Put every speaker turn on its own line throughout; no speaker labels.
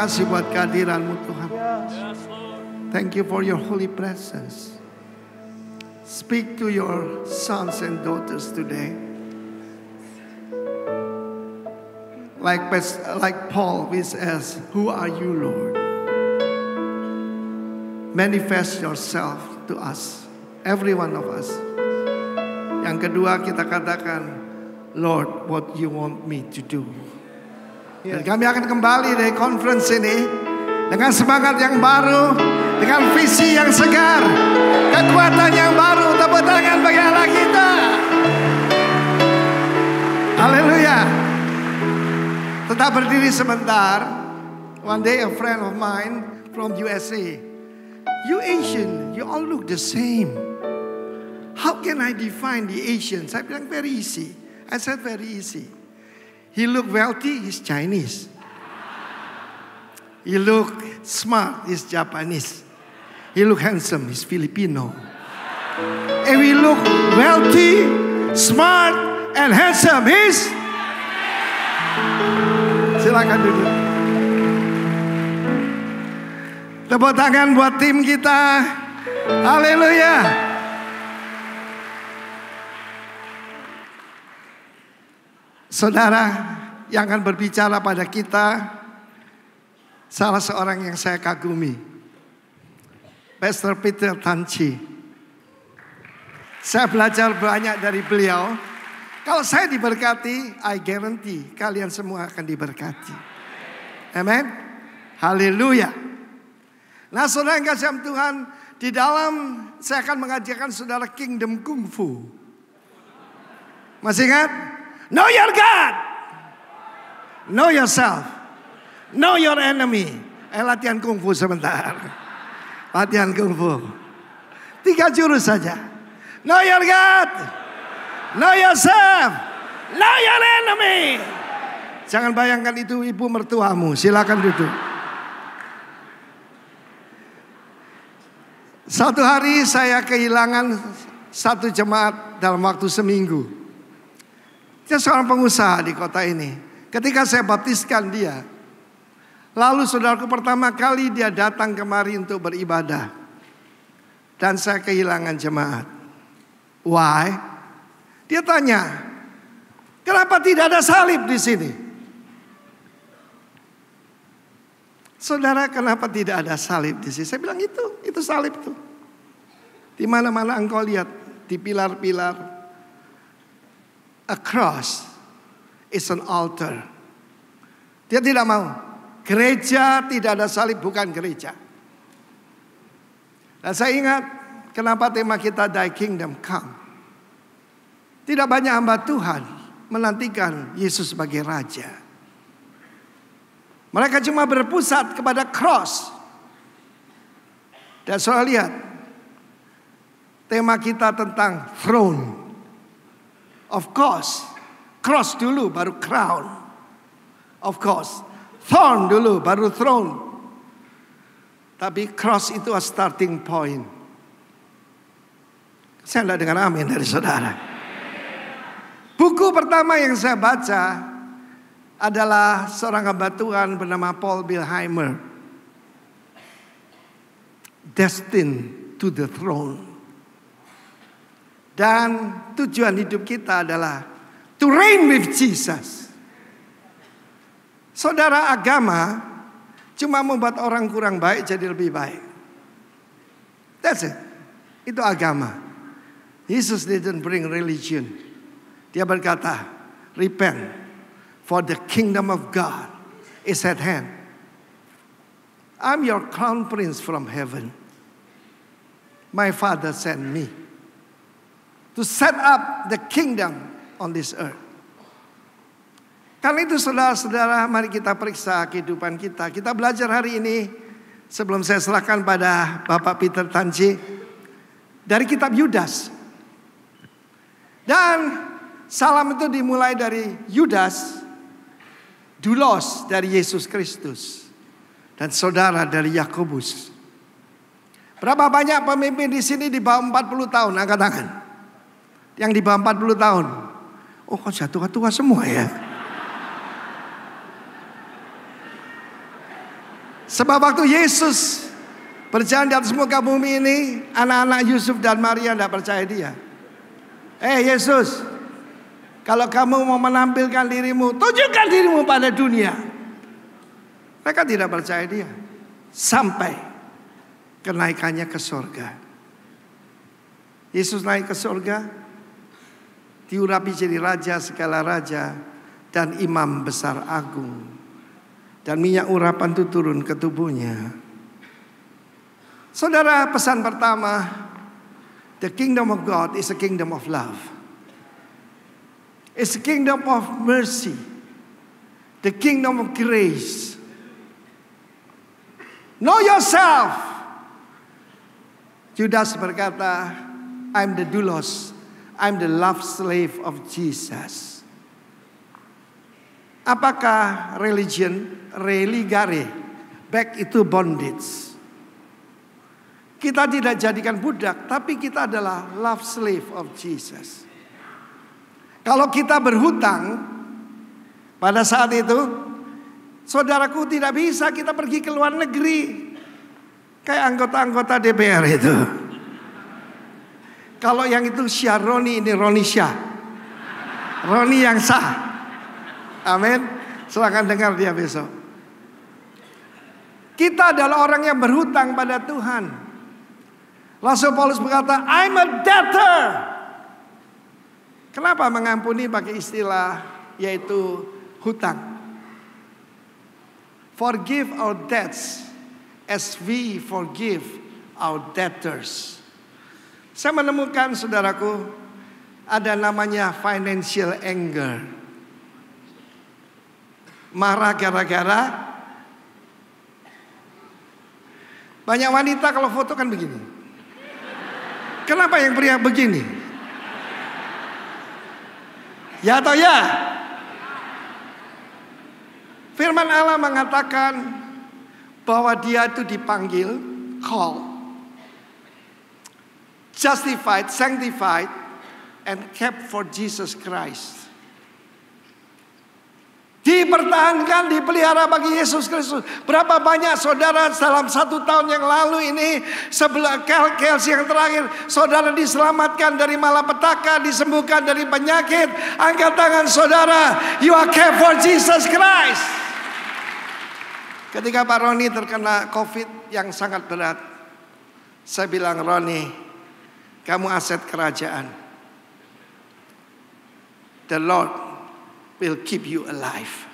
kasih buat kehadiran-Mu Tuhan. Thank you for your holy presence. Speak to your sons and daughters today. Like Paul, which says, who are you, Lord? Manifest yourself to us, every one of us. Yang kedua kita katakan, Lord, what you want me to do. Dan kami akan kembali dari conference ini dengan semangat yang baru, dengan visi yang segar, kekuatan yang baru. Tepuk tangan bagi Allah kita. Haleluya. Tetap berdiri sebentar. One day a friend of mine from USA, you Asian, you all look the same. How can I define the Asians? Saya bilang very easy. I said very easy. He look wealthy, he's Chinese. He look smart, he's Japanese. He look handsome, he's Filipino. And we look wealthy, smart, and handsome, he's... Silakan duduk. Tepuk tangan buat tim kita. Haleluya. Saudara yang akan berbicara pada kita, salah seorang yang saya kagumi, Pastor Peter Tan Chi. Saya belajar banyak dari beliau. Kalau saya diberkati, I guarantee kalian semua akan diberkati. Amen. Haleluya. Nah, saudara yang kasih Tuhan, di dalam saya akan mengajarkan saudara Kingdom Kung Fu. Masih ingat? Know your God. Know yourself. Know your enemy. Latihan Kung Fu sebentar. Latihan Kung Fu. 3 jurus saja. Know your God. Know yourself. Know your enemy. Jangan bayangkan itu ibu mertuamu. Silakan duduk. Satu hari saya kehilangan satu jemaat dalam waktu seminggu. Dia seorang pengusaha di kota ini. Ketika saya baptiskan dia, lalu saudaraku pertama kali dia datang kemari untuk beribadah. Dan saya kehilangan jemaat. Why? Dia tanya, kenapa tidak ada salib di sini? Saudara, kenapa tidak ada salib di sini? Saya bilang itu salib tuh. Di mana-mana engkau lihat di pilar-pilar, a cross is an altar. Dia tidak mau. Gereja tidak ada salib, bukan gereja. Dan saya ingat kenapa tema kita Thy Kingdom Come. Tidak banyak hamba Tuhan menantikan Yesus sebagai Raja. Mereka cuma berpusat kepada cross. Dan saudara lihat, tema kita tentang throne. Of course, cross dulu baru crown. Of course, thorn dulu baru throne. Tapi cross itu a starting point. Saya tidak dengar amin dari saudara. Buku pertama yang saya baca adalah seorang hamba Tuhan bernama Paul Bilheimer. Destined to the Throne. Dan tujuan hidup kita adalah to reign with Jesus. Saudara, agama cuma membuat orang kurang baik jadi lebih baik. That's it. Itu agama. Jesus didn't bring religion. Dia berkata, repent, for the kingdom of God is at hand. I'm your crown prince from heaven. My Father sent me to set up the kingdom on this earth. Karena itu saudara-saudara, mari kita periksa kehidupan kita. Kita belajar hari ini, sebelum saya serahkan pada Bapak Peter Tan Chi, dari kitab Yudas. Dan salam itu dimulai dari Yudas, doulos dari Yesus Kristus, dan saudara dari Yakobus. Berapa banyak pemimpin di sini di bawah 40 tahun? Angkat tangan. Yang di bawah 40 tahun. Oh, kok sudah tua-tua semua ya? Sebab waktu Yesus berjalan di atas muka bumi ini, anak-anak Yusuf dan Maria tidak percaya dia. Yesus, kalau kamu mau menampilkan dirimu, tunjukkan dirimu pada dunia. Mereka tidak percaya dia. Sampai kenaikannya ke surga. Yesus naik ke surga, diurapi jadi raja segala raja dan imam besar agung. Dan minyak urapan itu turun ke tubuhnya. Saudara, pesan pertama, the kingdom of God is a kingdom of love. It's a kingdom of mercy. The kingdom of grace. Know yourself. Judas berkata, I'm the doulos. I'm the love slave of Jesus. Apakah religion? Religare. Back itu bondage. Kita tidak jadikan budak, tapi kita adalah love slave of Jesus. Kalau kita berhutang pada saat itu, saudaraku, tidak bisa kita pergi ke luar negeri kayak anggota-anggota DPR itu. Kalau yang itu Syaroni, ini Roni Syah, Roni yang sah. Amin. Silakan dengar dia besok. Kita adalah orang yang berhutang pada Tuhan. Rasul Paulus berkata, I'm a debtor. Kenapa mengampuni pakai istilah yaitu hutang? Forgive our debts as we forgive our debtors. Saya menemukan, saudaraku, ada namanya financial anger. Marah gara-gara. Banyak wanita kalau foto kan begini. Kenapa yang pria begini? Ya atau ya? Firman Allah mengatakan bahwa dia itu dipanggil, call, justified, sanctified, and kept for Jesus Christ. Dipertahankan, dipelihara bagi Yesus Kristus. Berapa banyak saudara dalam 1 tahun yang lalu ini, sebelah KLC yang terakhir, saudara diselamatkan dari malapetaka, disembuhkan dari penyakit. Angkat tangan saudara, you are kept for Jesus Christ. Ketika Pak Roni terkena COVID yang sangat berat, saya bilang, Roni, kamu aset kerajaan. The Lord will keep you alive.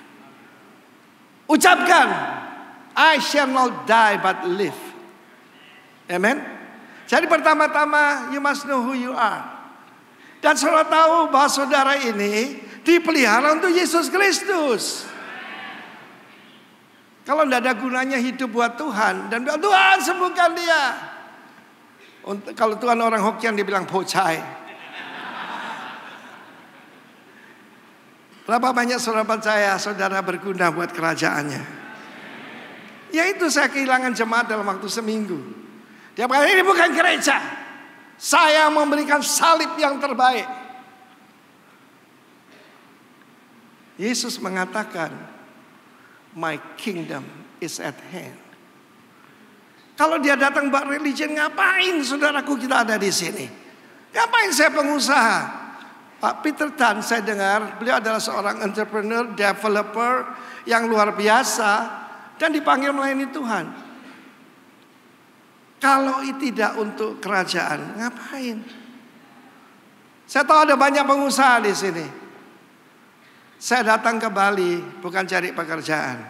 Ucapkan, I shall not die but live. Amen. Jadi pertama-tama you must know who you are. Dan saudara tahu bahwa saudara ini dipelihara untuk Yesus Kristus. Kalau tidak ada gunanya hidup buat Tuhan dan bilang, Tuhan sembuhkan dia. Kalau Tuhan orang Hokkien dibilang pocai. Berapa banyak saudara percaya saudara berguna buat kerajaannya? Ya itu, saya kehilangan jemaat dalam waktu seminggu. Dia berkata, ini bukan gereja. Saya memberikan salib yang terbaik. Yesus mengatakan, my kingdom is at hand. Kalau dia datang buat religion, ngapain saudaraku kita ada di sini? Ngapain saya pengusaha? Pak Peter Tan, saya dengar beliau adalah seorang entrepreneur, developer yang luar biasa dan dipanggil melayani Tuhan. Kalau tidak untuk kerajaan, ngapain? Saya tahu ada banyak pengusaha di sini. Saya datang ke Bali bukan cari pekerjaan.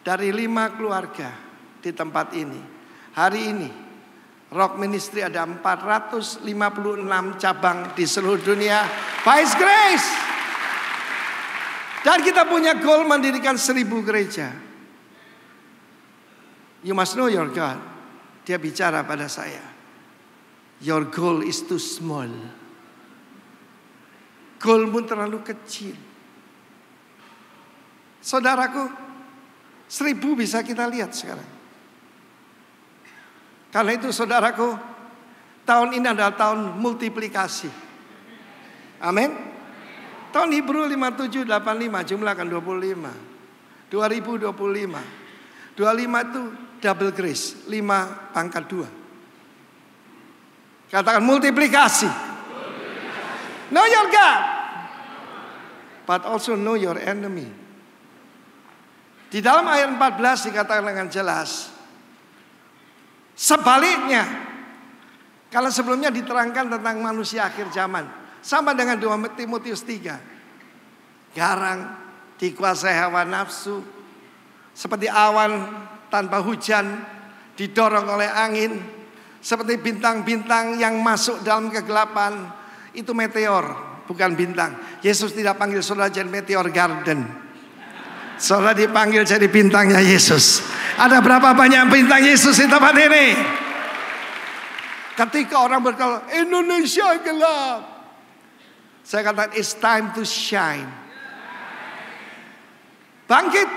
Dari 5 keluarga di tempat ini, hari ini Rock Ministry ada 456 cabang di seluruh dunia. By His grace. Dan kita punya goal mendirikan 1000 gereja. You must know your God. Dia bicara pada saya. Your goal is too small. Goalmu terlalu kecil. Saudaraku, 1000 bisa kita lihat sekarang. Karena itu saudaraku, tahun ini adalah tahun multiplikasi. Amin. Tahun Hebrew 5785 jumlahkan 25. 2025. 25 itu double grace, 5 pangkat 2. Katakan multiplikasi. Know your God, but also know your enemy. Di dalam ayat 14 dikatakan dengan jelas, sebaliknya, kalau sebelumnya diterangkan tentang manusia akhir zaman, sama dengan 2 Timotius 3. Garang, dikuasai hawa nafsu, seperti awan tanpa hujan, didorong oleh angin, seperti bintang-bintang yang masuk dalam kegelapan. Itu meteor, bukan bintang. Yesus tidak panggil saudara jadi meteor garden. Saudara dipanggil jadi bintangnya Yesus. Ada berapa banyak bintang Yesus di tempat ini? Ketika orang berkata Indonesia gelap, saya katakan it's time to shine. Bangkit,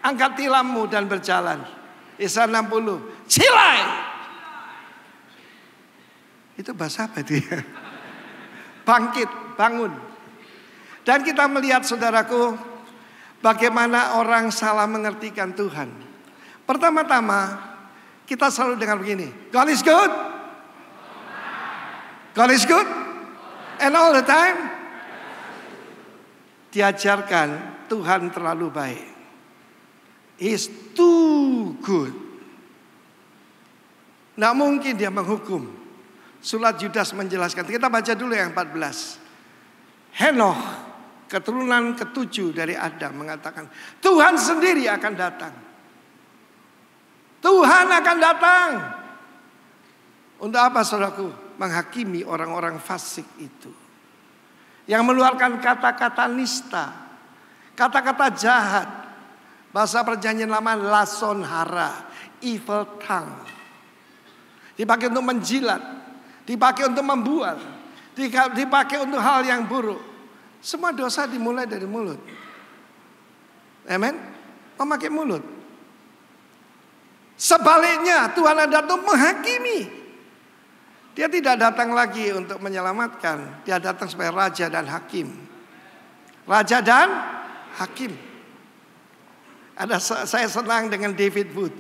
angkat tilammu dan berjalan. Yesaya 60, cilai. Itu bahasa apa itu ya? Bangkit, bangun. Dan kita melihat saudaraku, bagaimana orang salah mengertikan Tuhan. Pertama-tama, kita selalu dengar begini, God is good. God is good. And all the time, diajarkan Tuhan terlalu baik. He is too good. Nggak mungkin dia menghukum. Surat Yudas menjelaskan. Kita baca dulu yang 14. Henokh, keturunan ke-7 dari Adam, mengatakan Tuhan sendiri akan datang. Tuhan akan datang. Untuk apa saudaraku? Menghakimi orang-orang fasik itu, yang mengeluarkan kata-kata nista, kata-kata jahat. Bahasa perjanjian lama lason hara, evil tongue. Dipakai untuk menjilat, dipakai untuk membual, dipakai untuk hal yang buruk. Semua dosa dimulai dari mulut. Amen. Memakai mulut. Sebaliknya Tuhan ada untuk menghakimi. Dia tidak datang lagi untuk menyelamatkan. Dia datang sebagai raja dan hakim. Raja dan hakim. Saya senang dengan David Wood.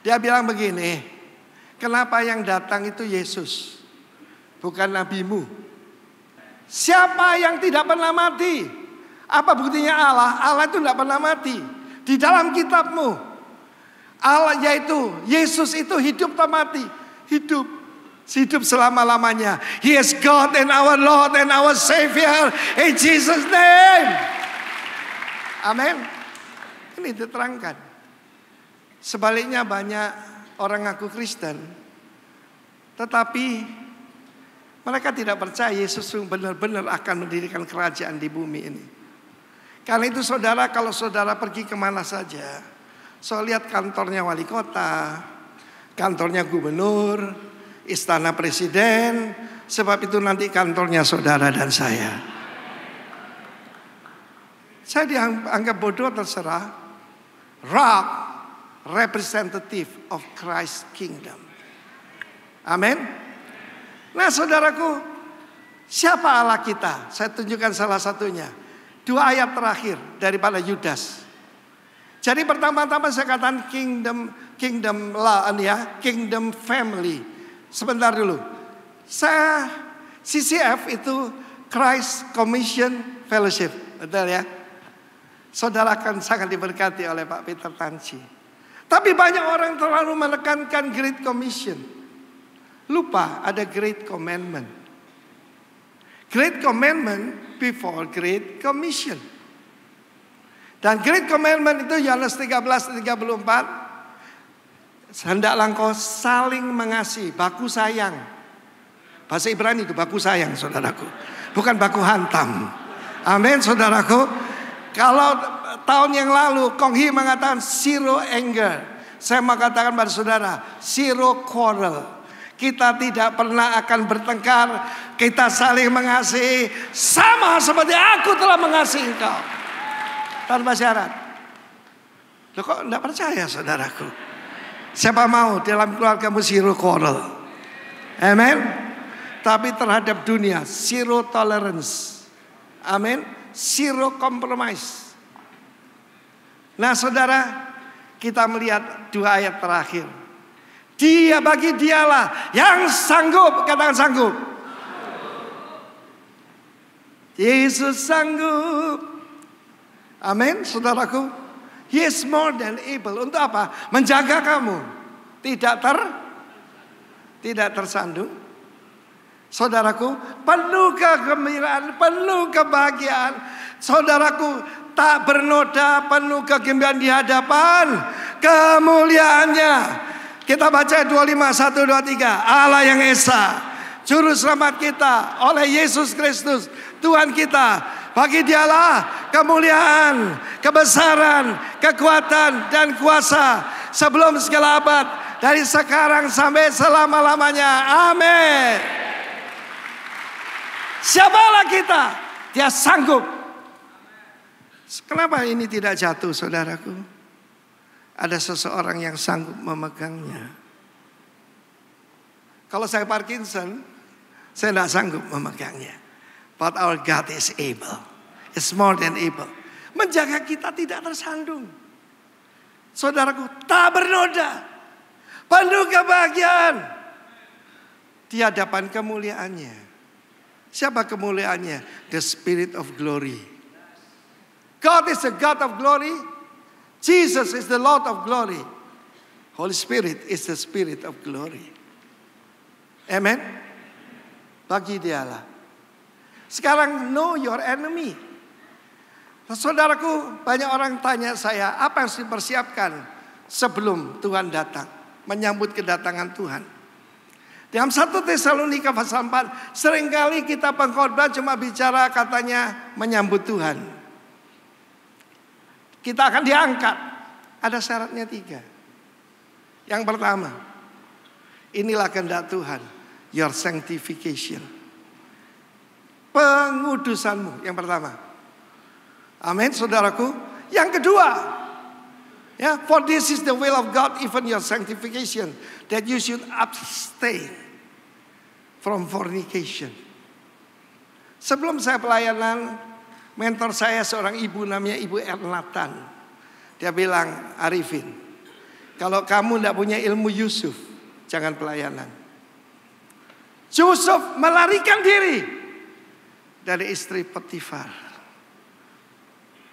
Dia bilang begini, kenapa yang datang itu Yesus, bukan nabimu? Siapa yang tidak pernah mati? Apa buktinya Allah? Allah itu tidak pernah mati. Di dalam kitabmu, Allah yaitu Yesus itu hidup atau mati? Hidup. Hidup selama-lamanya. He is God and our Lord and our Savior in Jesus' name. Amin. Ini diterangkan. Sebaliknya banyak orang ngaku Kristen, tetapi mereka tidak percaya Yesus benar-benar akan mendirikan kerajaan di bumi ini. Karena itu saudara, kalau saudara pergi kemana saja, saya lihat kantornya wali kota, kantornya gubernur, istana presiden, sebab itu nanti kantornya saudara dan saya. Saya dianggap bodoh terserah. Rock, representative of Christ's kingdom. Amin. Nah saudaraku, siapa Allah kita? Saya tunjukkan salah satunya. 2 ayat terakhir daripada Yudas. Jadi pertama-tama saya katakan kingdom law ya, kingdom family. Sebentar dulu. CCF itu Christ Commission Fellowship, betul ya? Saudara akan sangat diberkati oleh Pak Peter Tanci. Tapi banyak orang terlalu menekankan Great Commission. Lupa ada Great Commandment. Great Commandment before Great Commission. Dan Great Commandment itu Yohanes 13:34. Hendaklah engkau saling mengasihi, baku sayang. Bahasa Ibrani itu baku sayang saudaraku, bukan baku hantam. Amin saudaraku. Kalau tahun yang lalu Kong Hee mengatakan zero anger, saya mau katakan pada saudara zero quarrel. Kita tidak pernah akan bertengkar. Kita saling mengasihi sama seperti aku telah mengasihi engkau, tanpa syarat. Loh kok tidak percaya saudaraku? Siapa mau dalam keluargamu zero quarrel? Amin. Tapi terhadap dunia zero tolerance. Amin. Zero compromise. Nah saudara, kita melihat 2 ayat terakhir. Bagi dialah yang sanggup, katakan sanggup. Yesus sanggup. Amin, saudaraku. He is more than able. Untuk apa? Menjaga kamu tidak tersandung. Saudaraku, penuh kegembiraan, penuh kebahagiaan. Saudaraku, tak bernoda, penuh kegembiraan di hadapan kemuliaannya. Kita baca 25, 1, 2, 3. Allah yang Esa, Juru Selamat kita oleh Yesus Kristus, Tuhan kita. Bagi dialah kemuliaan, kebesaran, kekuatan, dan kuasa sebelum segala abad, dari sekarang sampai selama-lamanya. Amin. Siapalah kita? Dia sanggup. Kenapa ini tidak jatuh, saudaraku? Ada seseorang yang sanggup memegangnya. Kalau saya Parkinson, saya tidak sanggup memegangnya. But our God is able. It's more than able. Menjaga kita tidak tersandung. Saudaraku, tak bernoda, penuh kebahagiaan di hadapan kemuliaannya. Siapa kemuliaannya? The Spirit of Glory. God is the God of glory. Jesus is the Lord of glory. Holy Spirit is the Spirit of glory. Amen. Bagi dialah. Sekarang know your enemy. Saudaraku, banyak orang tanya saya, apa yang harus dipersiapkan sebelum Tuhan datang, menyambut kedatangan Tuhan. Dalam 1 Tesalonika pasal 4, seringkali kita pengkhotbah cuma bicara katanya menyambut Tuhan. Kita akan diangkat. Ada syaratnya 3. Yang pertama, inilah kehendak Tuhan, your sanctification. Pengudusanmu yang pertama. Amin, saudaraku. Yang kedua, ya, for this is the will of God, even your sanctification, that you should abstain from fornication. Sebelum saya pelayanan, mentor saya seorang ibu namanya Ibu Ernatan. Dia bilang, Arifin, kalau kamu tidak punya ilmu Yusuf, jangan pelayanan. Yusuf melarikan diri dari istri Potifar.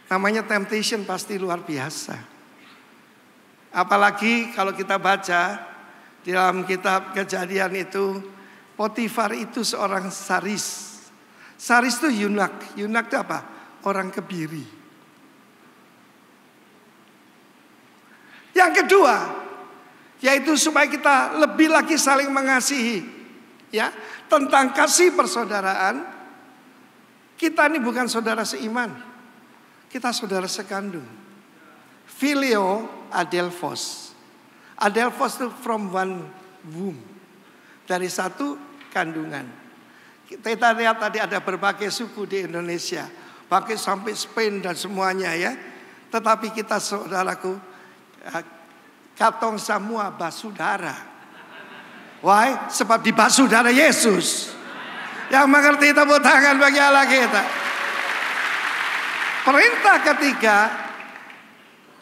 Namanya temptation pasti luar biasa. Apalagi kalau kita baca di dalam kitab Kejadian itu, Potifar itu seorang saris. Saris itu yunak. Yunak itu apa? Orang kebiri. Yang kedua, yaitu supaya kita lebih lagi saling mengasihi. Ya, tentang kasih persaudaraan. Kita ini bukan saudara seiman. Kita saudara sekandung. Filio adelphos. Adelphos itu from one womb. Dari satu kandungan. Kita lihat tadi ada berbagai suku di Indonesia. Pakai sampai Spain dan semuanya ya. Tetapi kita saudaraku, katong semua basudara. Why? Sebab di basudara Yesus. Yang mengerti tepuk tangan bagi Allah kita. Perintah ketiga,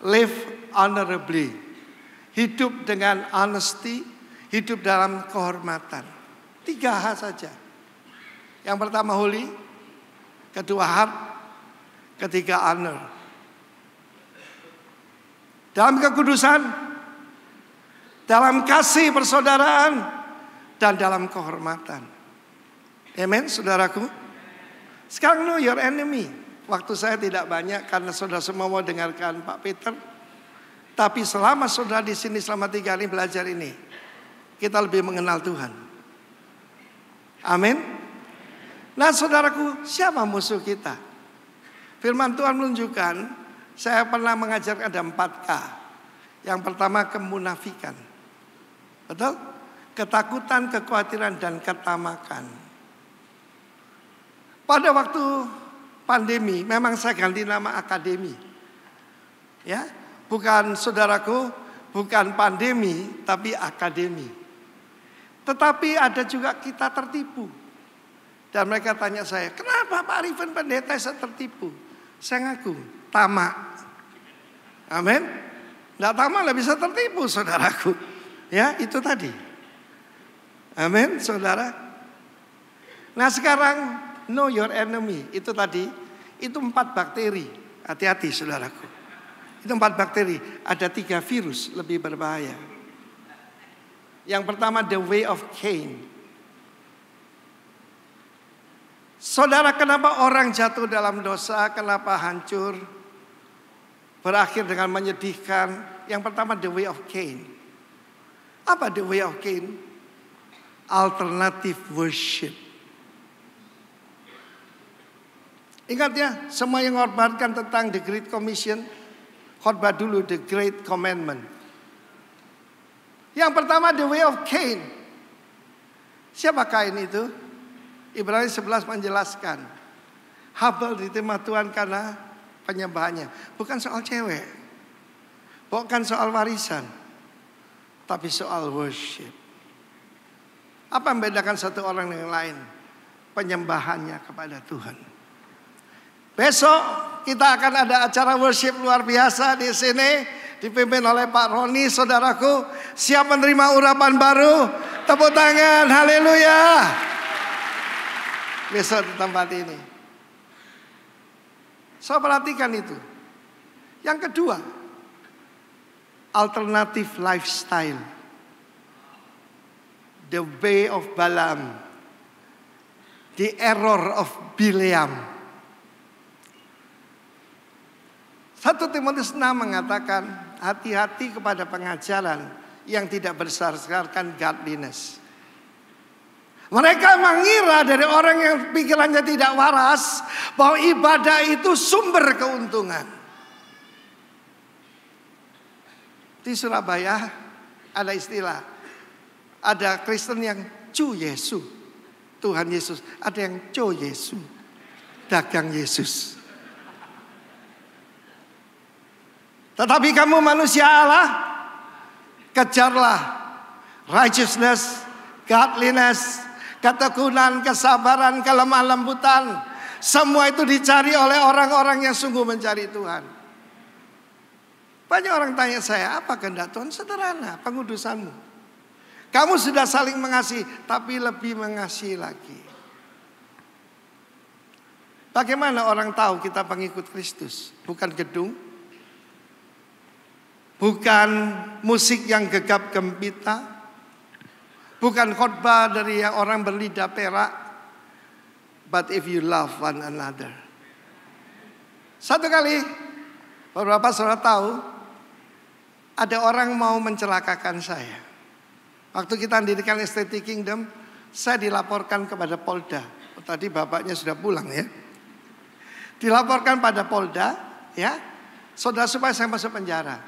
live honorably. Hidup dengan honesty, hidup dalam kehormatan. 3 hal saja. Yang pertama holy, kedua heart, ketiga honor. Dalam kekudusan, dalam kasih persaudaraan, dan dalam kehormatan. Amen, saudaraku. Sekarang know your enemy. Waktu saya tidak banyak karena saudara semua mau dengarkan Pak Peter. Tapi selama saudara di sini selama 3 hari belajar ini, kita lebih mengenal Tuhan. Amin. Nah saudaraku, siapa musuh kita? Firman Tuhan menunjukkan, saya pernah mengajarkan ada 4K. Yang pertama kemunafikan. Betul? Ketakutan, kekhawatiran, dan ketamakan. Pada waktu pandemi, memang saya ganti nama akademi. Ya, bukan saudaraku, bukan pandemi, tapi akademi. Tetapi ada juga kita tertipu. Dan mereka tanya saya, kenapa Pak Arifin pendeta saya tertipu? Saya ngaku, tamak. Amin. Tidak tahu malah bisa tertipu saudaraku. Ya itu tadi. Amin saudara. Nah sekarang know your enemy. Itu tadi. Itu 4 bakteri. Hati-hati saudaraku. Itu 4 bakteri. Ada 3 virus lebih berbahaya. Yang pertama the way of Cain. Saudara, kenapa orang jatuh dalam dosa? Kenapa hancur? Berakhir dengan menyedihkan. Yang pertama the way of Cain. Apa the way of Cain? Alternative worship. Ingat ya, semua yang mengorbankan tentang the Great Commission, khotbah dulu the Great Commandment. Yang pertama the way of Cain. Siapa Cain itu? Ibrani 11 menjelaskan. Habel diterima Tuhan karena penyembahannya. Bukan soal cewek. Bukan soal warisan. Tapi soal worship. Apa yang membedakan satu orang dengan lain? Penyembahannya kepada Tuhan. Besok kita akan ada acara worship luar biasa di sini. Dipimpin oleh Pak Roni, saudaraku. Siap menerima urapan baru. Tepuk tangan, haleluya. Besok di tempat ini. Saya perhatikan itu. Yang kedua, alternative lifestyle. The way of Balaam. The error of Bileam. 1 Timotius 6 mengatakan, hati-hati kepada pengajaran yang tidak berdasarkan godliness. Mereka mengira dari orang yang pikirannya tidak waras bahwa ibadah itu sumber keuntungan. Di Surabaya ada istilah, ada Kristen yang cu Yesus, Tuhan Yesus. Ada yang co Yesus, dagang Yesus. Tetapi kamu manusia Allah, kejarlah righteousness, godliness, ketekunan, kesabaran, kelemah lembutan. Semua itu dicari oleh orang-orang yang sungguh mencari Tuhan. Banyak orang tanya saya, apa kehendak Tuhan? Sederhana, pengudusanmu. Kamu sudah saling mengasihi, tapi lebih mengasihi lagi. Bagaimana orang tahu kita pengikut Kristus? Bukan gedung, bukan musik yang gegap gempita, bukan khotbah dari yang orang berlidah perak, but if you love one another. Satu kali, beberapa saudara tahu, ada orang mau mencelakakan saya. Waktu kita mendirikan Estetik Kingdom, saya dilaporkan kepada Polda. Tadi bapaknya sudah pulang ya. Dilaporkan pada Polda, ya, saudara supaya saya masuk penjara.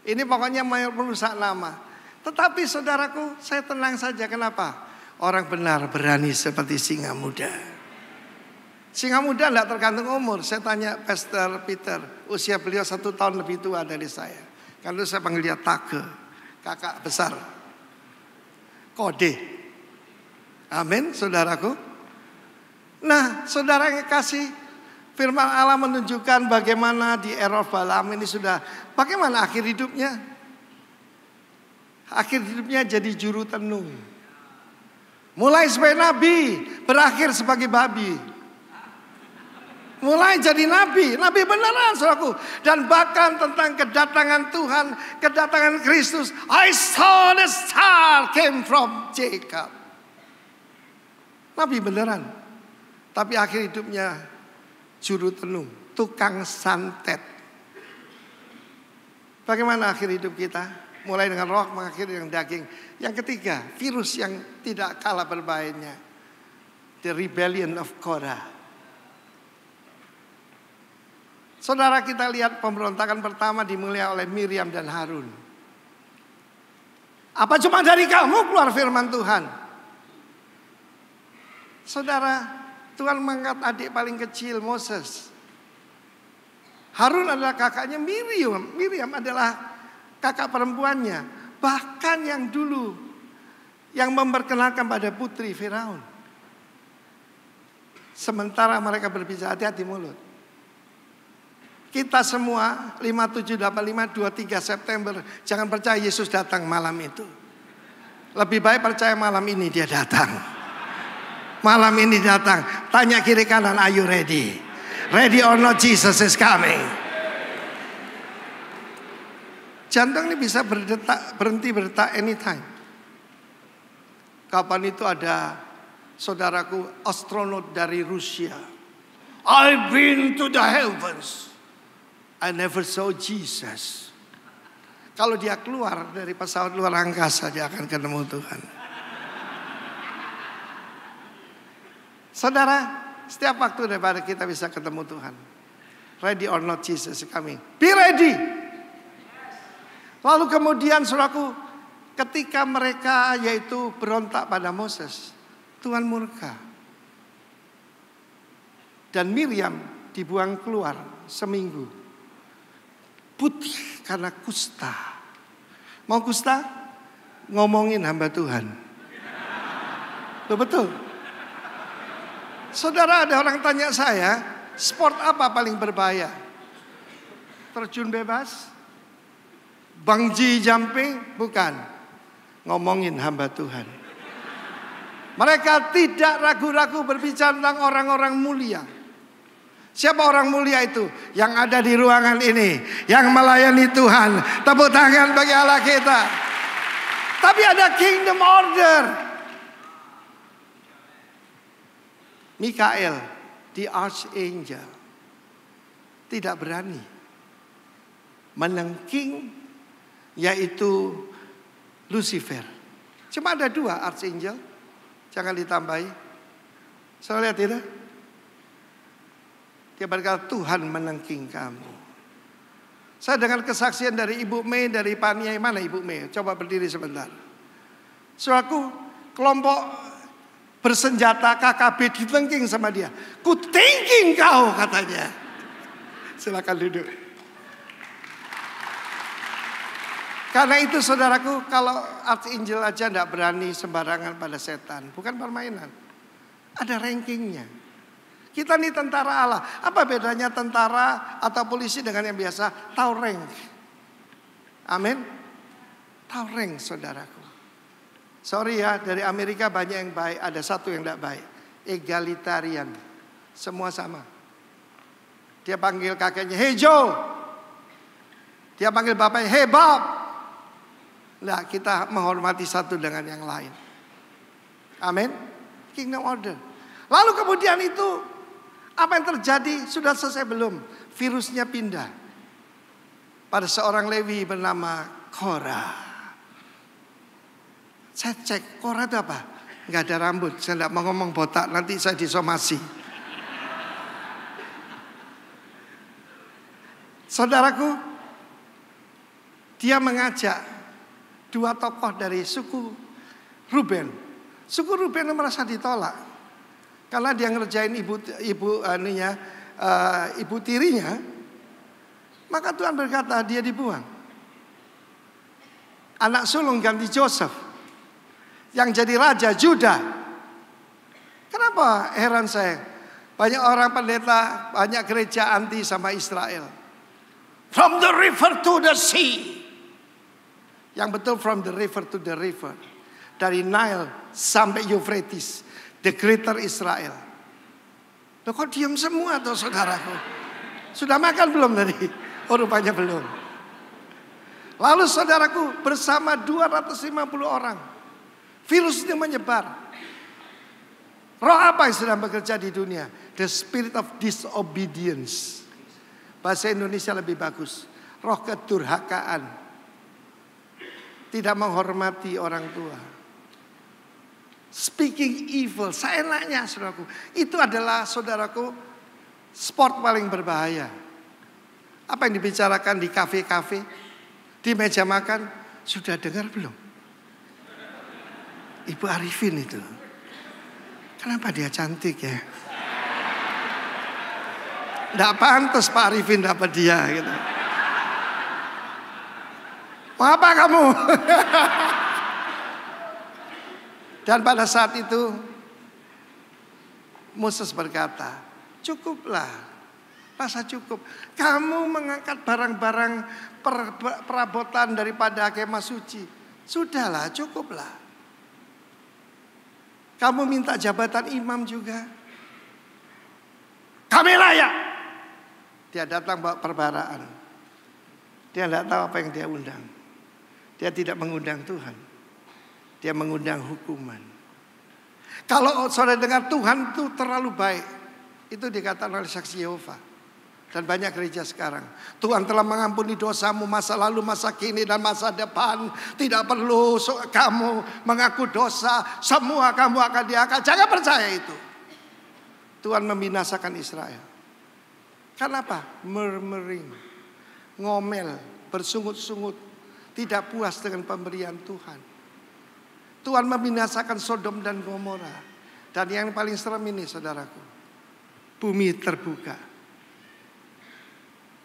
Ini pokoknya merusak nama. Tetapi saudaraku, saya tenang saja. Kenapa? Orang benar berani seperti singa muda. Singa muda tidak tergantung umur. Saya tanya Pastor Peter, usia beliau 1 tahun lebih tua dari saya. Kalau saya panggil dia Tage, kakak besar. Kode. Amin, saudaraku. Nah, saudara yang kasih, firman Allah menunjukkan bagaimana di era Balaam ini sudah, bagaimana akhir hidupnya? Akhir hidupnya jadi juru tenung. Mulai sebagai nabi, berakhir sebagai babi. Mulai jadi nabi, nabi beneran saudaraku. Dan bahkan tentang kedatangan Tuhan, kedatangan Kristus. I saw the star came from Jacob. Nabi beneran. Tapi akhir hidupnya juru tenung, tukang santet. Bagaimana akhir hidup kita? Mulai dengan roh, mengakhiri dengan daging. Yang ketiga, virus yang tidak kalah berbahayanya. The rebellion of Korah. Saudara, kita lihat pemberontakan pertama dimulai oleh Miriam dan Harun. Apa cuma dari kamu keluar firman Tuhan? Saudara, Tuhan mengangkat adik paling kecil Moses. Harun adalah kakaknya Miriam. Miriam adalah kakak perempuannya. Bahkan yang dulu yang memperkenalkan pada putri Firaun. Sementara mereka berbicara, hati-hati mulut. Kita semua 5785 23 September jangan percaya Yesus datang malam itu. Lebih baik percaya malam ini dia datang. Malam ini datang. Tanya kiri kanan, are you ready? Ready or not, Jesus is coming. Jantung ini bisa berhenti berdetak anytime. Kapan itu ada saudaraku astronot dari Rusia. I've been to the heavens. I never saw Jesus. Kalau dia keluar dari pesawat luar angkasa, dia akan ketemu Tuhan. Saudara, setiap waktu daripada kita bisa ketemu Tuhan. Ready or not, Jesus is coming. Be ready. Lalu kemudian saudaraku, ketika mereka yaitu berontak pada Moses, Tuhan murka. Dan Miriam dibuang keluar seminggu. Putih karena kusta. Mau kusta? Ngomongin hamba Tuhan. Betul. Saudara, ada orang tanya saya, sport apa paling berbahaya? Terjun bebas? Bungee jumping? Bukan. Ngomongin hamba Tuhan. Mereka tidak ragu-ragu berbicara tentang orang-orang mulia. Siapa orang mulia itu? Yang ada di ruangan ini, yang melayani Tuhan. Tepuk tangan bagi Allah kita. Tapi ada kingdom order. Mikael, the archangel, tidak berani menengking yaitu Lucifer. Cuma ada 2 archangel. Jangan ditambahi. Saya lihat itu. Dia berkata, Tuhan menengking kamu. Saya dengar kesaksian dari Ibu Mei, dari Paniai. Mana Ibu Mei? Coba berdiri sebentar. Saudaraku, kelompok bersenjata KKB ditengking sama dia. Ku tengking kau, katanya. Silakan duduk. Karena itu saudaraku, kalau archangel aja tidak berani sembarangan pada setan. Bukan permainan. Ada rankingnya. Kita ini tentara Allah. Apa bedanya tentara atau polisi dengan yang biasa? Tahu rank. Amin. Tahu rank, saudaraku. Sorry ya, dari Amerika banyak yang baik, ada satu yang tidak baik. Egalitarian. Semua sama. Dia panggil kakeknya, hey Joe. Dia panggil bapaknya, hey Bob. Nah, kita menghormati satu dengan yang lain. Amin. Kingdom order. Lalu kemudian itu, apa yang terjadi? Sudah selesai belum? Virusnya pindah pada seorang Lewi bernama Korah. Saya cek, Korah itu apa? Enggak ada rambut. Saya tidak mau ngomong botak, nanti saya disomasi. Saudaraku, dia mengajak 2 tokoh dari suku Ruben. Suku Ruben merasa ditolak. Karena dia ngerjain ibu tirinya, maka Tuhan berkata dia dibuang. Anak sulung ganti Joseph, yang jadi raja Juda. Kenapa heran saya? Banyak orang pendeta, banyak gereja anti sama Israel. From the river to the sea. Yang betul from the river to the river. Dari Nile sampai Euphrates. The Greater Israel. Loh, kok diam semua tuh saudaraku? Sudah makan belum tadi? Oh, rupanya belum. Lalu saudaraku, bersama 250 orang, virus ini menyebar. Roh apa yang sedang bekerja di dunia? The spirit of disobedience. Bahasa Indonesia lebih bagus. Roh kedurhakaan. Tidak menghormati orang tua. Speaking evil, seenaknya saudaraku. Itu adalah saudaraku sport paling berbahaya. Apa yang dibicarakan di kafe-kafe, di meja makan, sudah dengar belum? Ibu Arifin itu. Kenapa dia cantik ya? Tidak pantas Pak Arifin dapat dia gitu. Mau apa kamu? Dan pada saat itu Moses berkata, cukuplah. Rasa cukup. Kamu mengangkat barang-barang perabotan daripada kemah suci. Sudahlah, cukuplah. Kamu minta jabatan imam juga. Kami layak. Dia datang bawa perbaraan. Dia tidak tahu apa yang dia undang. Dia tidak mengundang Tuhan. Dia mengundang hukuman. Kalau saudara dengar Tuhan itu terlalu baik, itu dikatakan oleh saksi Yehova. Dan banyak gereja sekarang. Tuhan telah mengampuni dosamu masa lalu, masa kini, dan masa depan. Tidak perlu kamu mengaku dosa. Semua kamu akan diangkat. Jangan percaya itu. Tuhan membinasakan Israel. Kenapa? Murmuring, ngomel, bersungut-sungut, tidak puas dengan pemberian Tuhan. Tuhan membinasakan Sodom dan Gomora. Dan yang paling serem ini, saudaraku, bumi terbuka.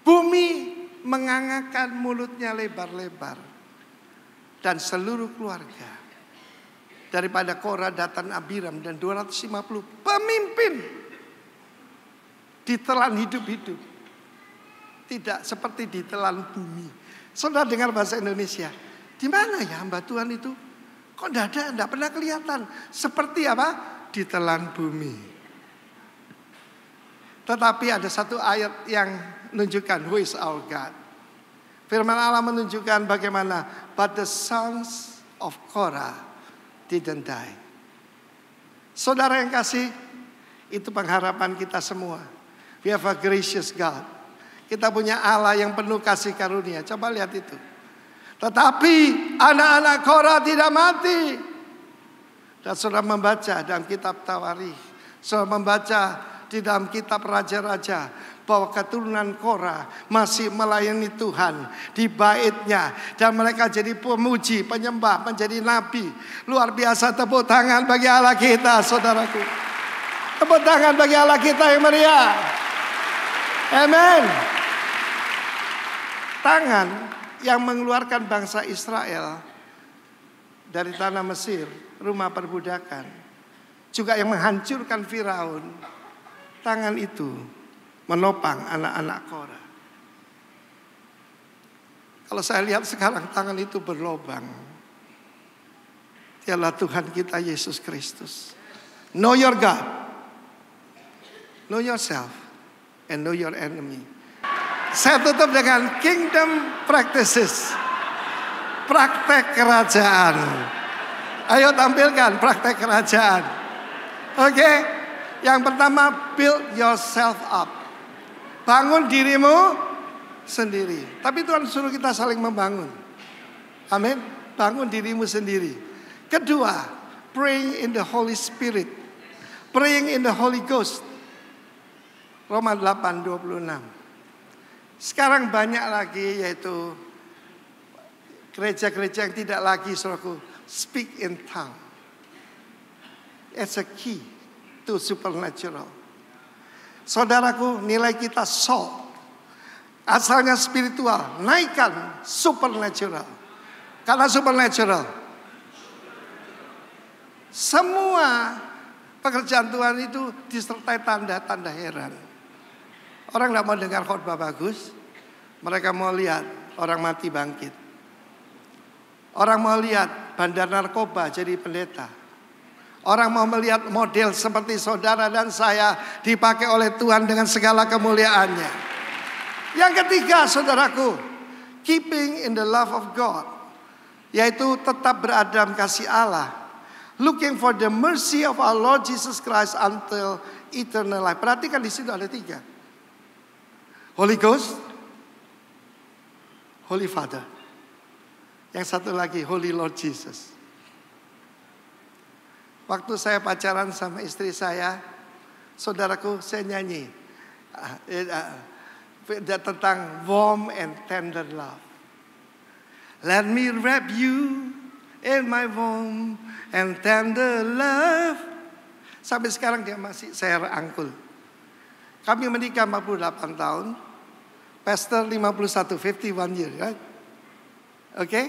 Bumi mengangakkan mulutnya lebar-lebar. Dan seluruh keluarga, daripada Korah, Datan, Abiram, dan 250 pemimpin, ditelan hidup-hidup. Tidak seperti ditelan bumi. Saudara dengar bahasa Indonesia. Di mana ya hamba Tuhan itu? Kok tidak pernah kelihatan. Seperti apa? Ditelan bumi. Tetapi ada satu ayat yang menunjukkan who is our God. Firman Allah menunjukkan bagaimana but the sons of Korah didn't die. Saudara yang kasih, itu pengharapan kita semua. We have a gracious God. Kita punya Allah yang penuh kasih karunia. Coba lihat itu. Tetapi anak-anak Korah tidak mati. Dan saudara membaca dalam kitab Tawarikh, saudara membaca di dalam kitab Raja-Raja, bahwa keturunan Korah masih melayani Tuhan di baitnya. Dan mereka jadi pemuji, penyembah, menjadi nabi. Luar biasa. Tepuk tangan bagi Allah kita, saudaraku. Tepuk tangan bagi Allah kita yang meriah. Amen. Tangan yang mengeluarkan bangsa Israel dari tanah Mesir, rumah perbudakan, juga yang menghancurkan Firaun. Tangan itu menopang anak-anak Korah. Kalau saya lihat sekarang tangan itu berlobang. Dialah Tuhan kita Yesus Kristus. Know your God. Know yourself. And know your enemy. Saya tutup dengan kingdom practices. Praktek kerajaan. Ayo tampilkan praktek kerajaan. Oke. Yang pertama, build yourself up. Bangun dirimu sendiri. Tapi Tuhan suruh kita saling membangun. Amin. Bangun dirimu sendiri. Kedua, praying in the Holy Spirit. Praying in the Holy Ghost. Roma 8:26. Sekarang banyak lagi yaitu gereja-gereja yang tidak lagi saudaraku speak in tongue. It's a key to supernatural. Saudaraku, nilai kita salt. Asalnya spiritual, naikkan supernatural. Karena supernatural, semua pekerjaan Tuhan itu disertai tanda-tanda heran. Orang tidak mau dengar khotbah bagus, mereka mau lihat orang mati bangkit. Orang mau lihat bandar narkoba jadi pendeta. Orang mau melihat model seperti saudara dan saya dipakai oleh Tuhan dengan segala kemuliaannya. Yang ketiga, saudaraku, keeping in the love of God, yaitu tetap berada dalam kasih Allah. Looking for the mercy of our Lord Jesus Christ until eternal life. Perhatikan di situ ada 3. Holy Ghost, Holy Father. Yang satu lagi, Holy Lord Jesus. Waktu saya pacaran sama istri saya, saudaraku, saya nyanyi tentang warm and tender love. Let me wrap you in my warm and tender love. Sampai sekarang dia masih saya rangkul. Kami menikah 48 tahun. Pastor 51, 51 years, right? Oke?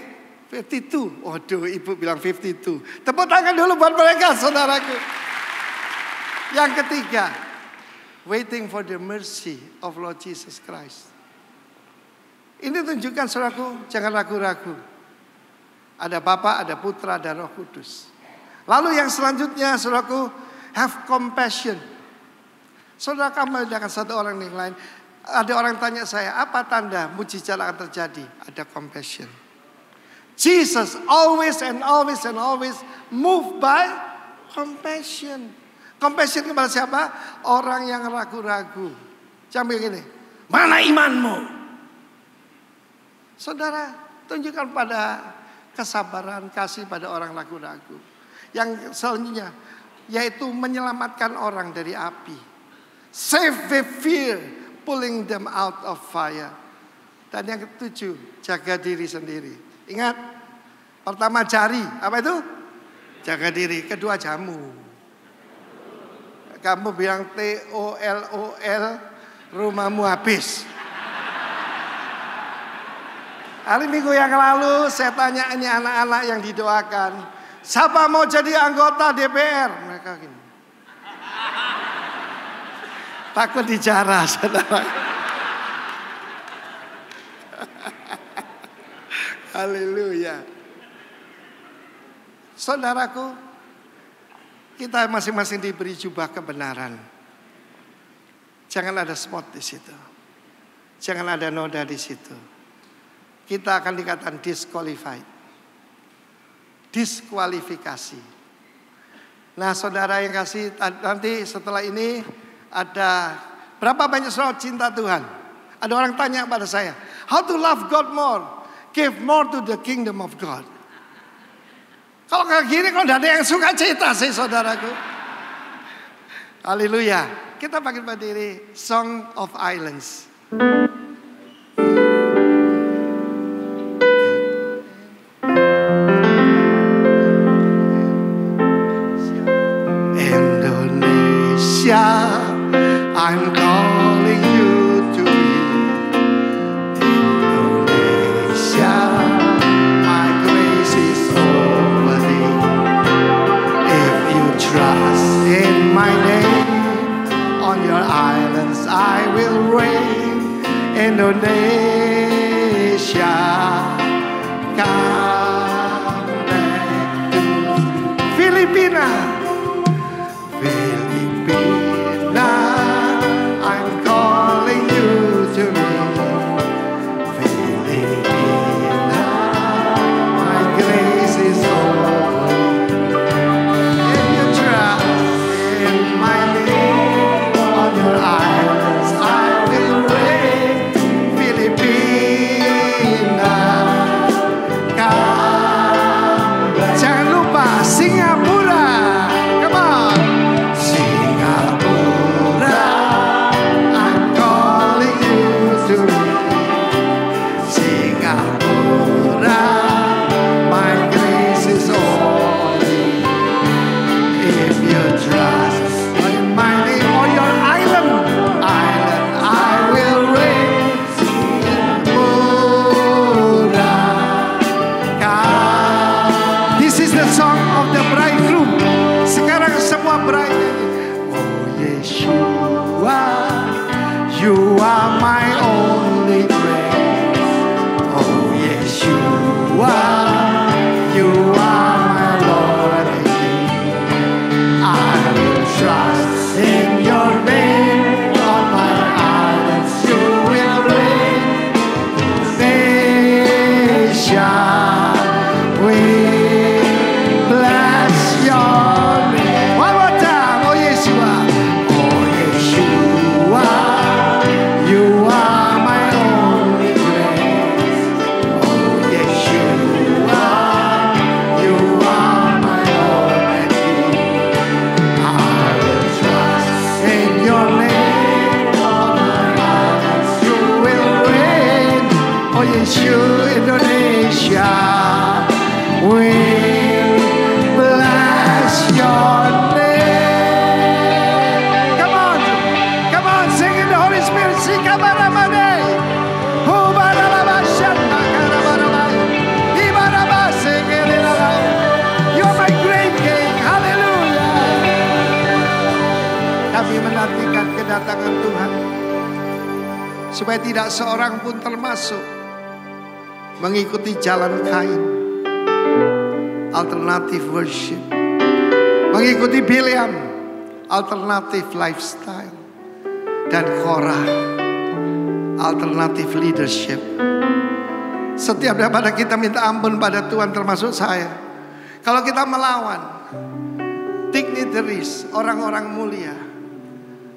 52. Waduh, ibu bilang 52. Tepuk tangan dulu buat mereka, saudaraku. Yang ketiga, Waiting for the mercy of Lord Jesus Christ. Ini tunjukkan saudaraku, jangan ragu-ragu. Ada Bapa, ada Putra, ada Roh Kudus. Lalu yang selanjutnya saudaraku, have compassion. Saudara kamu dengan satu orang yang lain. Ada orang tanya saya, apa tanda mujizat akan terjadi? Ada compassion. Jesus always and always and always moved by compassion. Compassion kepada siapa? Orang yang ragu-ragu. Jangan begini, mana imanmu? Saudara, tunjukkan pada kesabaran, kasih pada orang ragu-ragu. Yang selanjutnya, yaitu menyelamatkan orang dari api. Save the fear, pulling them out of fire. Dan yang ketujuh, jaga diri sendiri. Ingat, pertama jari, apa itu? Jaga diri. Kedua jamu. Kamu bilang TOLOL, rumahmu habis. Hari Minggu yang lalu saya tanya ini anak-anak yang didoakan, siapa mau jadi anggota DPR? Mereka gini. Takut dijarah, saudara. Haleluya. Saudaraku, kita masing-masing diberi jubah kebenaran. Jangan ada spot di situ. Jangan ada noda di situ. Kita akan dikatakan disqualified. Diskualifikasi. Nah, saudara yang kasih, nanti setelah ini ada berapa banyak saudara cinta Tuhan? Ada orang tanya pada saya, how to love God more? Give more to the kingdom of God. Kalau kayak gini, kalau tidak ada yang suka cita sih saudaraku. Haleluya. Kita bangkit berdiri, Song of Islands. I'm calling you to be Indonesia. My grace is over thee. If you trust in my name, on your islands I will reign. Indonesia, come back to Filipina. I'm calling you to me, Filipina. My grace is over. If you trust in my name, on your islands I will reign, Filipina. Jangan lupa Singapura. Come on. You are my only grace. Oh Yeshua, you are my Lord and King. I will trust in your name. On my islands you will reign. Nation, we bless your name. One more time. kedatangan Tuhan, supaya tidak seorang pun termasuk mengikuti jalan Kain, alternative worship, mengikuti Bileam, alternative lifestyle, dan Korah, alternative leadership. Setiap daripada kita minta ampun pada Tuhan, termasuk saya, kalau kita melawan dignitaries, orang-orang mulia,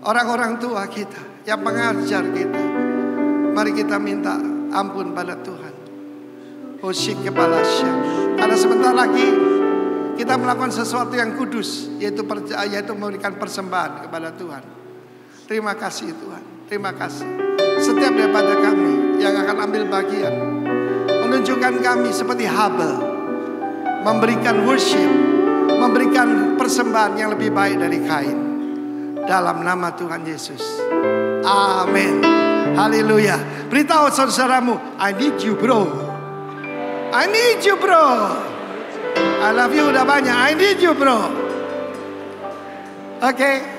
orang-orang tua kita, yang mengajar kita, mari kita minta ampun pada Tuhan. Hoshik kepala syam. Karena sebentar lagi kita melakukan sesuatu yang kudus, yaitu memberikan persembahan kepada Tuhan. Terima kasih Tuhan, terima kasih. Setiap daripada kami yang akan ambil bagian, menunjukkan kami seperti Habel, memberikan worship, memberikan persembahan yang lebih baik dari Kain. Dalam nama Tuhan Yesus, amin. Haleluya. Beritahu saudaramu, I need you bro. I need you bro. I love you udah banyak. I need you bro. Oke.